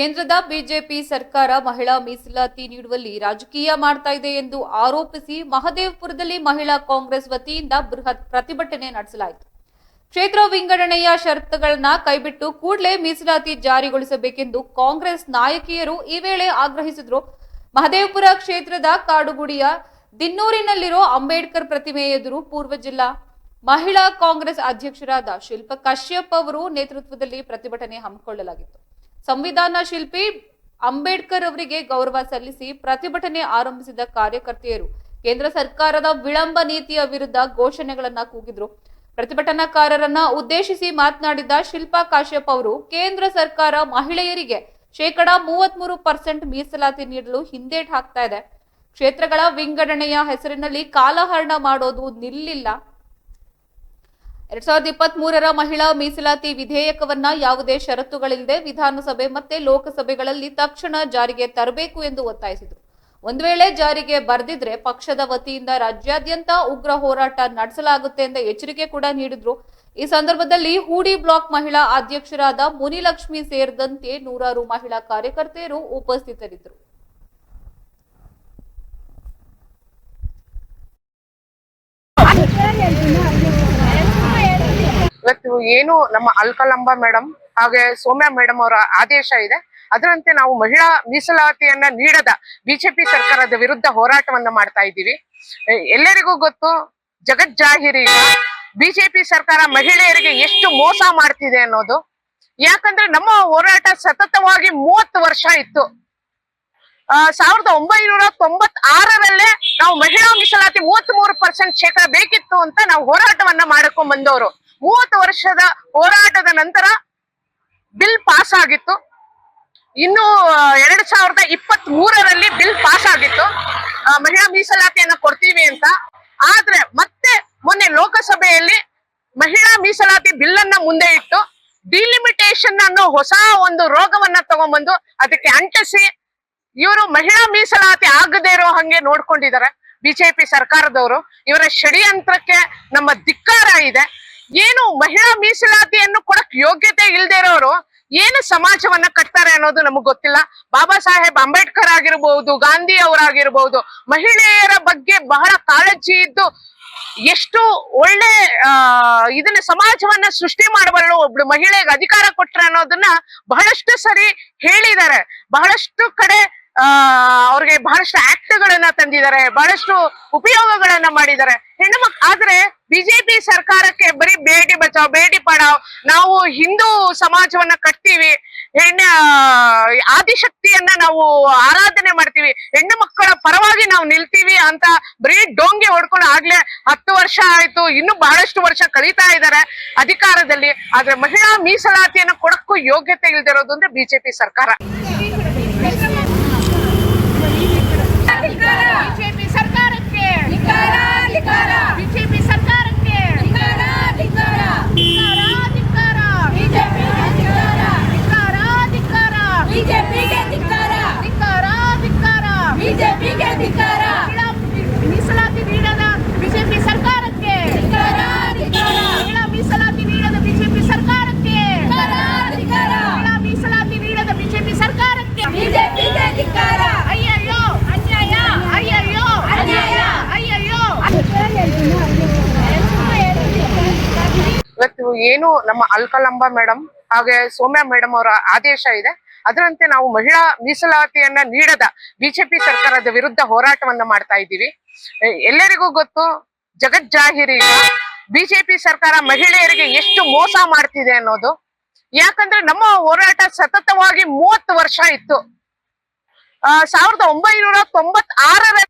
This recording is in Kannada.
ಕೇಂದ್ರದ ಬಿಜೆಪಿ ಸರ್ಕಾರ ಮಹಿಳಾ ಮೀಸಲಾತಿ ನೀಡುವಲ್ಲಿ ರಾಜಕೀಯ ಮಾಡ್ತಾ ಇದೆ ಎಂದು ಆರೋಪಿಸಿ ಮಹದೇವಪುರದಲ್ಲಿ ಮಹಿಳಾ ಕಾಂಗ್ರೆಸ್ ವತಿಯಿಂದ ಬೃಹತ್ ಪ್ರತಿಭಟನೆ ನಡೆಸಲಾಯಿತು. ಕ್ಷೇತ್ರ ವಿಂಗಡಣೆಯ ಷರತ್ತುಗಳನ್ನು ಕೈಬಿಟ್ಟು ಕೂಡಲೇ ಮೀಸಲಾತಿ ಜಾರಿಗೊಳಿಸಬೇಕೆಂದು ಕಾಂಗ್ರೆಸ್ ನಾಯಕಿಯರು ಈ ವೇಳೆ ಆಗ್ರಹಿಸಿದರು. ಮಹದೇವಪುರ ಕ್ಷೇತ್ರದ ಕಾಡುಗುಡಿಯ ದಿನ್ನೂರಿನಲ್ಲಿರೋ ಅಂಬೇಡ್ಕರ್ ಪ್ರತಿಮೆ ಎದುರು ಪೂರ್ವ ಜಿಲ್ಲಾ ಮಹಿಳಾ ಕಾಂಗ್ರೆಸ್ ಅಧ್ಯಕ್ಷರಾದ ಶಿಲ್ಪಾ ಕಶ್ಯಪ್ ಅವರು ನೇತೃತ್ವದಲ್ಲಿ ಪ್ರತಿಭಟನೆ ಹಮ್ಮಿಕೊಳ್ಳಲಾಗಿತ್ತು. ಸಂವಿಧಾನ ಶಿಲ್ಪಿ ಅಂಬೇಡ್ಕರ್ ಅವರಿಗೆ ಗೌರವ ಸಲ್ಲಿಸಿ ಪ್ರತಿಭಟನೆ ಆರಂಭಿಸಿದ ಕಾರ್ಯಕರ್ತೆಯರು ಕೇಂದ್ರ ಸರ್ಕಾರದ ವಿಳಂಬ ನೀತಿಯ ವಿರುದ್ಧ ಘೋಷಣೆಗಳನ್ನ ಕೂಗಿದ್ರು. ಪ್ರತಿಭಟನಾಕಾರರನ್ನ ಉದ್ದೇಶಿಸಿ ಮಾತನಾಡಿದ ಶಿಲ್ಪಾ ಕಶ್ಯಪ್ ಅವರು ಕೇಂದ್ರ ಸರ್ಕಾರ ಮಹಿಳೆಯರಿಗೆ 33% ಮೀಸಲಾತಿ ನೀಡಲು ಹಿಂದೇಟು ಹಾಕ್ತಾ ಇದೆ. ಕ್ಷೇತ್ರಗಳ ವಿಂಗಡಣೆಯ ಹೆಸರಿನಲ್ಲಿ ಕಾಲಹರಣ ಮಾಡೋದು ನಿಲ್ಲಿಲ್ಲ. 2023ರ ಮಹಿಳಾ ಮೀಸಲಾತಿ ವಿಧೇಯಕವನ್ನ ಯಾವುದೇ ಷರತ್ತುಗಳಿಲ್ಲದೆ ವಿಧಾನಸಭೆ ಮತ್ತೆ ಲೋಕಸಭೆಗಳಲ್ಲಿ ತಕ್ಷಣ ಜಾರಿಗೆ ತರಬೇಕು ಎಂದು ಒತ್ತಾಯಿಸಿದರು. ಒಂದು ವೇಳೆ ಜಾರಿಗೆ ಬರೆದಿದ್ರೆ ಪಕ್ಷದ ವತಿಯಿಂದ ರಾಜ್ಯಾದ್ಯಂತ ಉಗ್ರ ಹೋರಾಟ ನಡೆಸಲಾಗುತ್ತೆ ಎಂದ ಎಚ್ಚರಿಕೆ ಕೂಡ ನೀಡಿದ್ರು. ಈ ಸಂದರ್ಭದಲ್ಲಿ ಹೂಡಿ ಬ್ಲಾಕ್ ಮಹಿಳಾ ಅಧ್ಯಕ್ಷರಾದ ಮುನಿಲಕ್ಷ್ಮಿ ಸೇರಿದಂತೆ ನೂರಾರು ಮಹಿಳಾ ಕಾರ್ಯಕರ್ತೆಯರು ಉಪಸ್ಥಿತರಿದ್ದರು. ಇವತ್ತು ಏನು ನಮ್ಮ ಅಲ್ಕಲಂಬ ಮೇಡಮ್ ಹಾಗೆ ಸೌಮ್ಯ ಮೇಡಮ್ ಅವರ ಆದೇಶ ಇದೆ, ಅದರಂತೆ ನಾವು ಮಹಿಳಾ ಮೀಸಲಾತಿಯನ್ನ ನೀಡದ ಬಿಜೆಪಿ ಸರ್ಕಾರದ ವಿರುದ್ಧ ಹೋರಾಟವನ್ನ ಮಾಡ್ತಾ ಇದ್ದೀವಿ. ಎಲ್ಲರಿಗೂ ಗೊತ್ತು, ಜಗಜ್ಜಾಹಿರಿ ಬಿಜೆಪಿ ಸರ್ಕಾರ ಮಹಿಳೆಯರಿಗೆ ಎಷ್ಟು ಮೋಸ ಮಾಡ್ತಿದೆ ಅನ್ನೋದು. ಯಾಕಂದ್ರೆ ನಮ್ಮ ಹೋರಾಟ ಸತತವಾಗಿ 30 ವರ್ಷ ಇತ್ತು. 1996ರಲ್ಲೇ ನಾವು ಮಹಿಳಾ ಮೀಸಲಾತಿ 33% ಬೇಕಿತ್ತು ಅಂತ ನಾವು ಹೋರಾಟವನ್ನ ಮಾಡ್ಕೊಂಡ್ ಬಂದವರು. 30 ವರ್ಷದ ಹೋರಾಟದ ನಂತರ ಬಿಲ್ ಪಾಸ್ ಆಗಿತ್ತು. ಇನ್ನು 2023ರಲ್ಲಿ ಬಿಲ್ ಪಾಸ್ ಆಗಿತ್ತು, ಮಹಿಳಾ ಮೀಸಲಾತಿಯನ್ನ ಕೊಡ್ತೀವಿ ಅಂತ. ಆದ್ರೆ ಮತ್ತೆ ಮೊನ್ನೆ ಲೋಕಸಭೆಯಲ್ಲಿ ಮಹಿಳಾ ಮೀಸಲಾತಿ ಬಿಲ್ ಅನ್ನ ಮುಂದೆ ಇಟ್ಟು ಡಿಲಿಮಿಟೇಷನ್ ಅನ್ನೋ ಹೊಸ ಒಂದು ರೋಗವನ್ನ ತಗೊಂಡ್ಬಂದು ಅದಕ್ಕೆ ಅಂಟಿಸಿ ಇವರು ಮಹಿಳಾ ಮೀಸಲಾತಿ ಆಗದೇ ಇರೋ ಹಂಗೆ ನೋಡ್ಕೊಂಡಿದ್ದಾರೆ ಬಿಜೆಪಿ ಸರ್ಕಾರದವರು. ಇವರ ಷಡ್ಯಂತ್ರಕ್ಕೆ ನಮ್ಮ ಧಿಕ್ಕಾರ ಇದೆ. ಏನು ಮಹಿಳಾ ಮೀಸಲಾತಿಯನ್ನು ಕೊಡಕ್ ಯೋಗ್ಯತೆ ಇಲ್ದೇ ಇರೋರು ಏನು ಸಮಾಜವನ್ನ ಕಟ್ತಾರೆ ಅನ್ನೋದು ನಮಗ್ ಗೊತ್ತಿಲ್ಲ. ಬಾಬಾ ಸಾಹೇಬ್ ಅಂಬೇಡ್ಕರ್ ಆಗಿರ್ಬಹುದು, ಗಾಂಧಿ ಅವರಾಗಿರ್ಬಹುದು, ಮಹಿಳೆಯರ ಬಗ್ಗೆ ಬಹಳ ಕಾಳಜಿ ಇದ್ದು ಎಷ್ಟು ಒಳ್ಳೆ ಇದನ್ನ ಸಮಾಜವನ್ನ ಸೃಷ್ಟಿ ಮಾಡಬಲ್ಲ ಒಬ್ಳು ಮಹಿಳೆಗೆ ಅಧಿಕಾರ ಕೊಟ್ರೆ ಅನ್ನೋದನ್ನ ಬಹಳಷ್ಟು ಸರಿ ಹೇಳಿದ್ದಾರೆ. ಬಹಳಷ್ಟು ಕಡೆ ಅವ್ರಿಗೆ ಬಹಳಷ್ಟು ಆಕ್ಟ್ಗಳನ್ನ ತಂದಿದ್ದಾರೆ, ಬಹಳಷ್ಟು ಉಪಯೋಗಗಳನ್ನ ಮಾಡಿದ್ದಾರೆ ಹೆಣ್ಣು ಆದ್ರೆ ಬಿಜೆಪಿ ಸರ್ಕಾರಕ್ಕೆ ಬರೀ ಬೇಟಿ ಬಚಾವ್ ಬೇಟಿ ಪಡಾವ್, ನಾವು ಹಿಂದೂ ಸಮಾಜವನ್ನ ಕಟ್ತೀವಿ, ಆದಿಶಕ್ತಿಯನ್ನ ನಾವು ಆರಾಧನೆ ಮಾಡ್ತೀವಿ, ಹೆಣ್ಣು ಮಕ್ಕಳ ಪರವಾಗಿ ನಾವು ನಿಲ್ತೀವಿ ಅಂತ ಬರೀ ಡೋಂಗಿ ಹೊಡ್ಕೊಂಡು ಆಗ್ಲೇ 10 ವರ್ಷ ಆಯ್ತು. ಇನ್ನು ಬಹಳಷ್ಟು ವರ್ಷ ಕಳೀತಾ ಇದ್ದಾರೆ ಅಧಿಕಾರದಲ್ಲಿ. ಆದ್ರೆ ಮಹಿಳಾ ಮೀಸಲಾತಿಯನ್ನ ಕೊಡಕ್ಕೂ ಯೋಗ್ಯತೆ ಇಲ್ದಿರೋದು ಅಂದ್ರೆ ಬಿಜೆಪಿ ಸರ್ಕಾರ. ಬಿಜೆಪಿ ಸರ್ಕಾರಕ್ಕೆ ಬಿಜೆಪಿ ಸರ್ಕಾರಕ್ಕೆ ಮೀಸಲಾತಿ ನೀಡದ ಬಿಜೆಪಿ ಸರ್ಕಾರಕ್ಕೆ ಮೀಸಲಾತಿ ನೀಡದ ಬಿಜೆಪಿ ಸರ್ಕಾರಕ್ಕೆ ಮೀಸಲಾತಿ ನೀಡದ ಬಿಜೆಪಿ ಸರ್ಕಾರಕ್ಕೆ ಅಯ್ಯಯ್ಯೋ ಅನ್ಯಾಯ, ಅಯ್ಯಯ್ಯೋ ಅನ್ಯಾಯ, ಅಯ್ಯಯ್ಯೋ. ಇವತ್ತು ಏನು ನಮ್ಮ ಅಲ್ಕಲಂಬ ಮೇಡಮ್ ಹಾಗೆ ಸೌಮ್ಯ ಮೇಡಮ್ ಅವರ ಆದೇಶ ಇದೆ, ಅದರಂತೆ ನಾವು ಮಹಿಳಾ ಮೀಸಲಾತಿಯನ್ನ ನೀಡದ ಬಿಜೆಪಿ ಸರ್ಕಾರದ ವಿರುದ್ಧ ಹೋರಾಟವನ್ನ ಮಾಡ್ತಾ ಇದ್ದೀವಿ. ಎಲ್ಲರಿಗೂ ಗೊತ್ತು, ಜಗಜ್ಜಾಹಿರಿ ಬಿಜೆಪಿ ಸರ್ಕಾರ ಮಹಿಳೆಯರಿಗೆ ಎಷ್ಟು ಮೋಸ ಮಾಡ್ತಿದೆ ಅನ್ನೋದು. ಯಾಕಂದ್ರೆ ನಮ್ಮ ಹೋರಾಟ ಸತತವಾಗಿ 30 ವರ್ಷ ಇತ್ತು. 1996ರಲ್ಲಿ